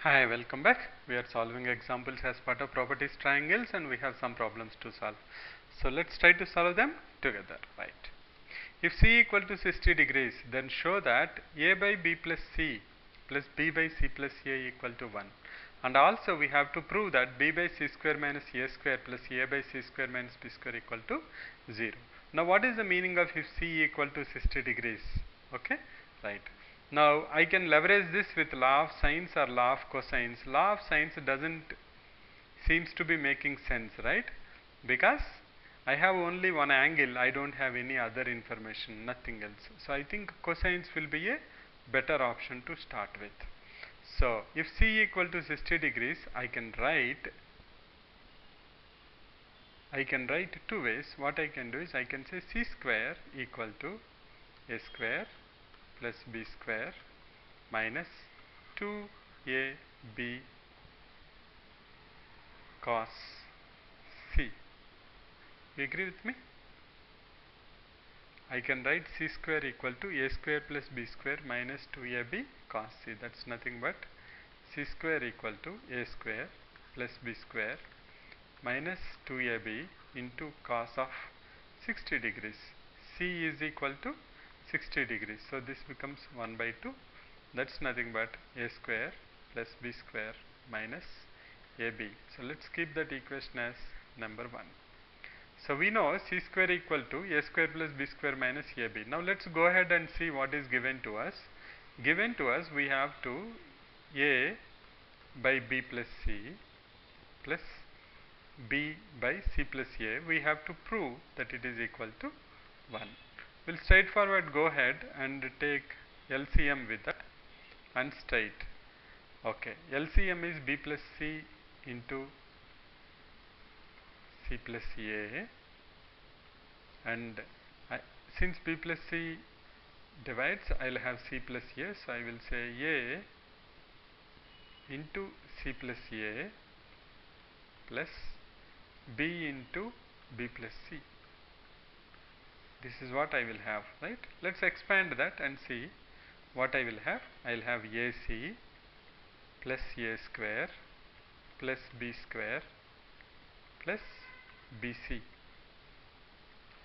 Hi, welcome back. We are solving examples as part of properties triangles and we have some problems to solve. So let's try to solve them together, right? If C equal to 60 degrees, then show that A by B plus C plus B by C plus A equal to 1. And also we have to prove that B by C square minus A square plus A by C square minus B square equal to 0. Now what is the meaning of if C equal to 60 degrees? Okay, right. Now I can leverage this with law of sines or law of cosines. Law of sines doesn't seems to be making sense, right? Because I have only one angle, I don't have any other information, nothing else. So I think cosines will be a better option to start with. So if C equal to 60 degrees, I can write two ways. What I can do is I can say C square equal to A square plus B square minus 2AB cos C. You agree with me? I can write C square equal to A square plus B square minus 2AB cos C. That's nothing but C square equal to A square plus B square minus 2AB into cos of 60 degrees. C is equal to 60 degrees. So this becomes 1 by 2. That's nothing but A square plus B square minus AB. So let's keep that equation as number 1. So we know C square equal to A square plus B square minus AB. Now let's go ahead and see what is given to us. Given to us, we have to A by B plus C plus B by C plus A. We have to prove that it is equal to 1. We'll straightforward go ahead and take LCM with that and straight. Okay, LCM is B plus C into C plus A, and since B plus C divides, I will have C plus A, so I will say A into C plus A plus B into B plus C. This is what I will have, right? Let's expand that and see what I will have. I will have AC plus A square plus B square plus BC.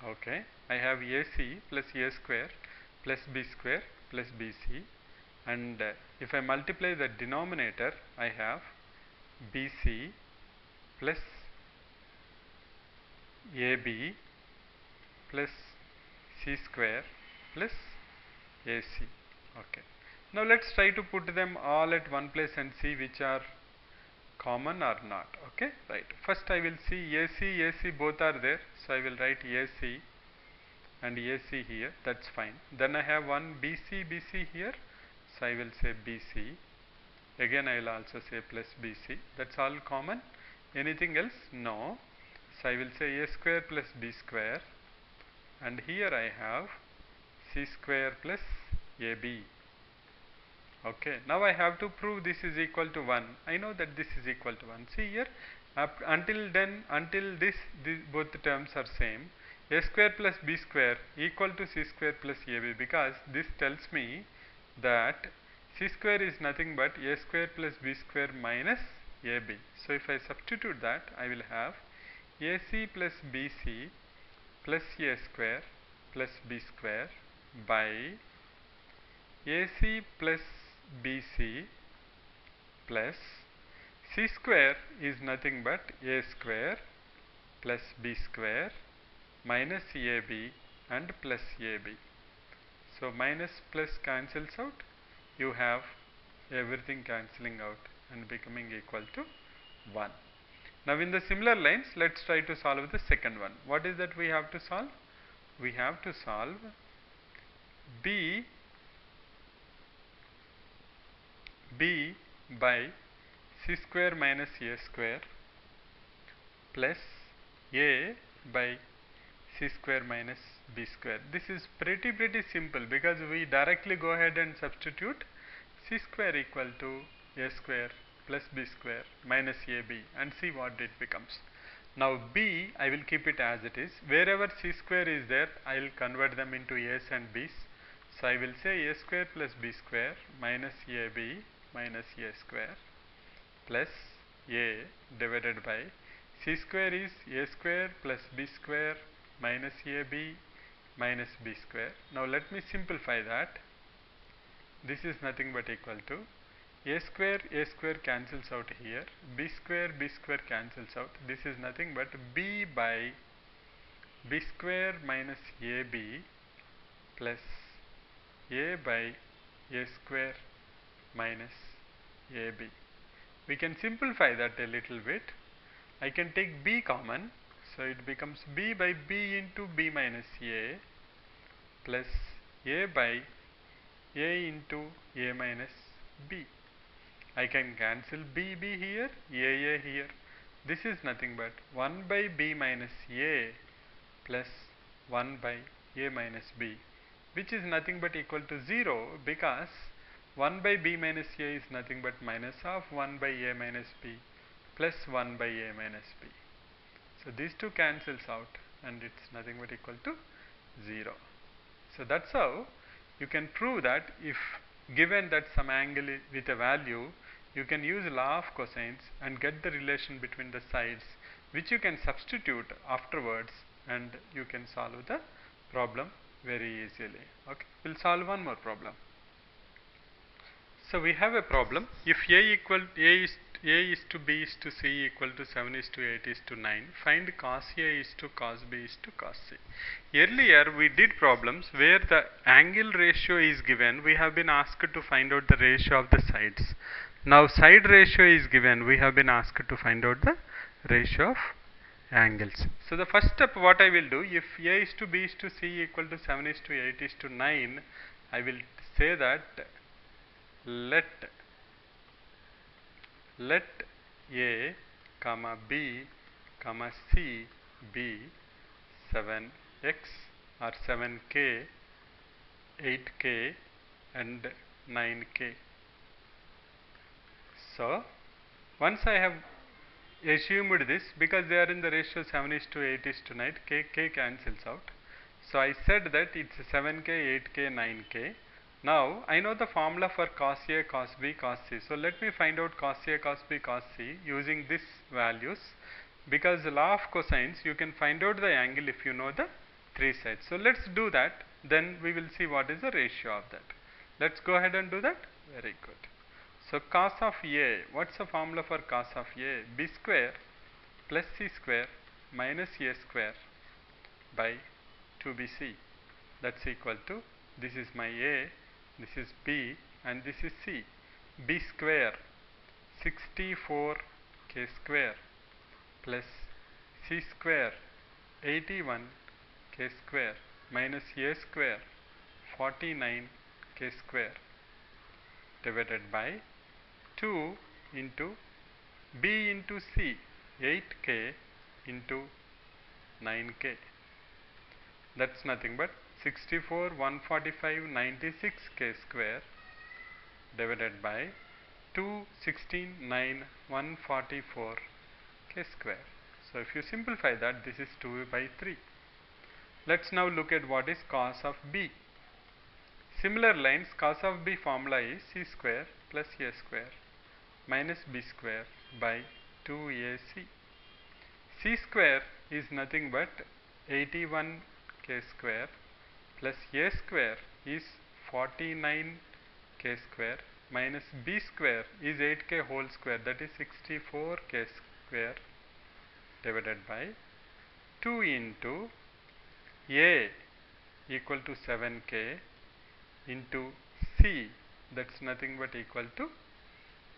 Okay, I have AC plus A square plus B square plus BC, and if I multiply the denominator, I have BC plus AB plus C square plus AC. Okay. Now let's try to put them all at one place and see which are common or not. Okay, right. First I will see AC both are there, so I will write AC and AC here, that's fine. Then I have one BC here, so I will say BC. Again I will also say plus BC. That's all common. Anything else? No. So I will say A square plus B square, and here I have C square plus AB. Okay, now I have to prove this is equal to 1. I know that this is equal to 1. See here, until this both the terms are same. A square plus B square equal to C square plus AB, because this tells me that C square is nothing but A square plus B square minus AB. So if I substitute that, I will have AC plus BC plus A square plus B square by AC plus BC plus C square is nothing but A square plus B square minus AB and plus AB. So minus plus cancels out, you have everything cancelling out and becoming equal to 1. Now in the similar lines, let's try to solve the second one. What is that we have to solve? We have to solve B by C square minus A square plus A by C square minus B square. This is pretty simple, because we directly go ahead and substitute C square equal to A square plus B square minus AB and see what it becomes. Now B, I will keep it as it is. Wherever C square is there, I will convert them into A's and B's. So I will say A square plus B square minus AB minus A square plus a divided by c square is a square plus b square minus ab minus b square. Now let me simplify that. This is nothing but equal to a square cancels out here, b square cancels out. This is nothing but b by b square minus ab plus a by a square minus ab. We can simplify that a little bit. I can take b common, so it becomes b by b into b minus a plus a by a into a minus b. I can cancel b here, a here. This is nothing but 1 by b minus a plus 1 by a minus b, which is nothing but equal to 0, because 1 by b minus a is nothing but minus of 1 by a minus b plus 1 by a minus b. So these two cancels out and it's nothing but equal to 0. So that's how you can prove that if given that some angle with a value, you can use law of cosines and get the relation between the sides, which you can substitute afterwards and you can solve the problem very easily. Okay, we'll solve one more problem. So we have a problem. If a is to b is to c equal to 7 is to 8 is to 9, find cos a is to cos b is to cos c. Earlier we did problems where the angle ratio is given. We have been asked to find out the ratio of the sides. Now side ratio is given. We have been asked to find out the ratio of angles. So the first step what I will do, if a is to b is to c equal to 7 is to 8 is to 9, I will say that let a comma b comma c be 7x or 7k, 8k and 9k. So once I have assumed this, because they are in the ratio 7 is to 8 is to 9, k cancels out. So I said that it's 7k, 8k, 9k. Now I know the formula for cos A, cos B, cos C. So let me find out cos A, cos B, cos C using these values, because the law of cosines, you can find out the angle if you know the three sides. So let's do that, then we will see what is the ratio of that. Let's go ahead and do that. Very good. So cos of A, what's the formula for cos of A? B square plus C square minus A square by 2bc. That's equal to, this is my A, this is B and this is C. B square 64k square plus C square 81k square minus A square 49k square divided by 2 into B into C, 8k into 9k. That's nothing but 64, 145, 96k square divided by 2, 16, 9, 144k square. So if you simplify that, this is 2 by 3. Let's now look at what is cos of B. Similar lines, cos of B formula is c square plus a square minus b square by 2ac. C square is nothing but 81k square plus a square is 49k square minus b square is 8k whole square, that is 64k square divided by 2 into a equal to 7k into c, that's nothing but equal to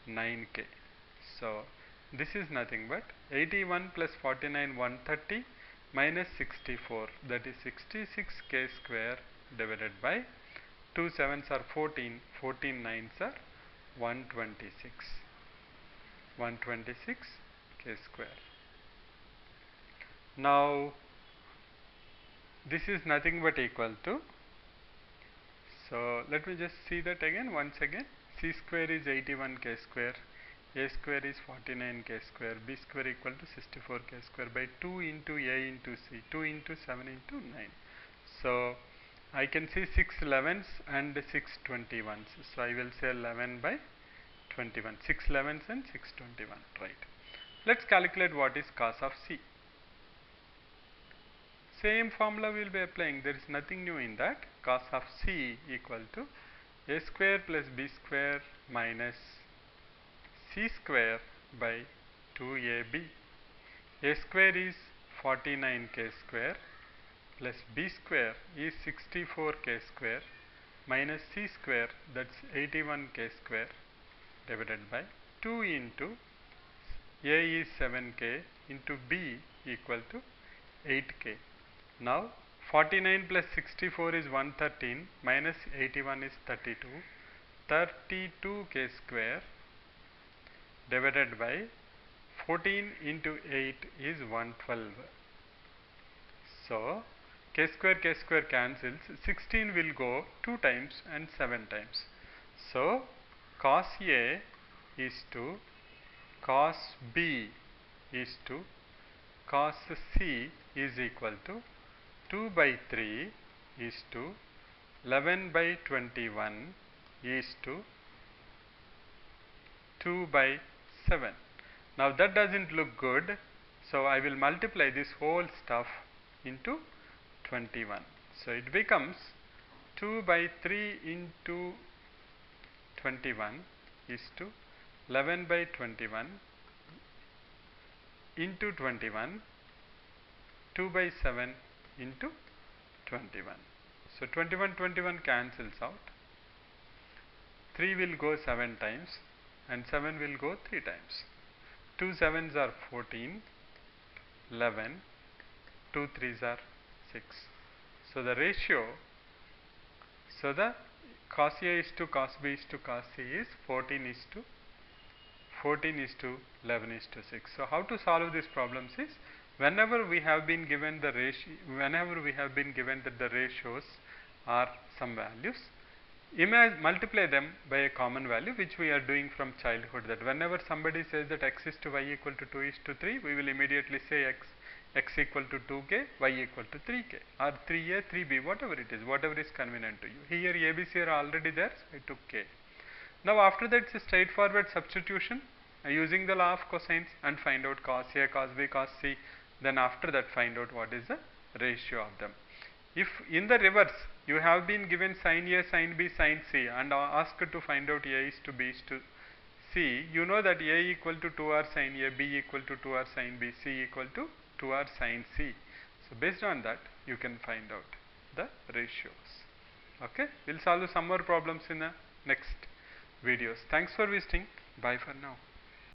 9k. So this is nothing but 81 plus 49, 130 minus 64, that is 66k square divided by 2 7s are 14, 14 9s are 126, 126k square. Now this is nothing but equal to, so let me just see that again once again. C square is 81k square, a square is 49k square, b square equal to 64k square by 2 into a into c, 2 into 7 into 9. So I can see 6 11s and 6 21s. So I will say 11 by 21. 6 11s and 6 21. Right. Let's calculate what is cos of C. Same formula we will be applying. There is nothing new in that. Cos of C equal to a square plus b square minus c square by 2ab. A square is 49k square plus b square is 64k square minus c square, that's 81k square, divided by 2 into a is 7k into b equal to 8k. Now 49 plus 64 is 113 minus 81 is 32. 32k square divided by 14 into 8 is 112. So k square cancels. 16 will go 2 times and 7 times. So cos A is to cos B is to cos C is equal to 2 by 3 is to 11 by 21 is to 2 by 7. Now that doesn't look good, so I will multiply this whole stuff into 21. So it becomes 2 by 3 into 21 is to 11 by 21 into 21, 2 by 7 into 21. So 21 cancels out. 3 will go 7 times and 7 will go 3 times. 2 sevens are 14, 11, 2 threes are 6. So the ratio, so the cos A is to cos B is to cos C is 14 is to 11 is to 6. So how to solve these problems is, whenever we have been given the ratio, whenever we have been given that the ratios are some values, multiply them by a common value, which we are doing from childhood, that whenever somebody says that x is to y equal to 2 is to 3, we will immediately say x equal to 2k, y equal to 3k, or 3a, 3b, whatever it is, whatever is convenient to you. Here ABC are already there, so I took k. Now after that, it's a straightforward substitution using the law of cosines and find out cos A, cos B, cos C. Then after that, find out what is the ratio of them. If in the reverse you have been given sin A, sin B, sin C and asked to find out A is to B is to C, you know that A equal to 2r sin A, B equal to 2r sin B, C equal to 2r sin C. So based on that, you can find out the ratios. Okay, we'll solve some more problems in the next videos. Thanks for visiting. Bye for now.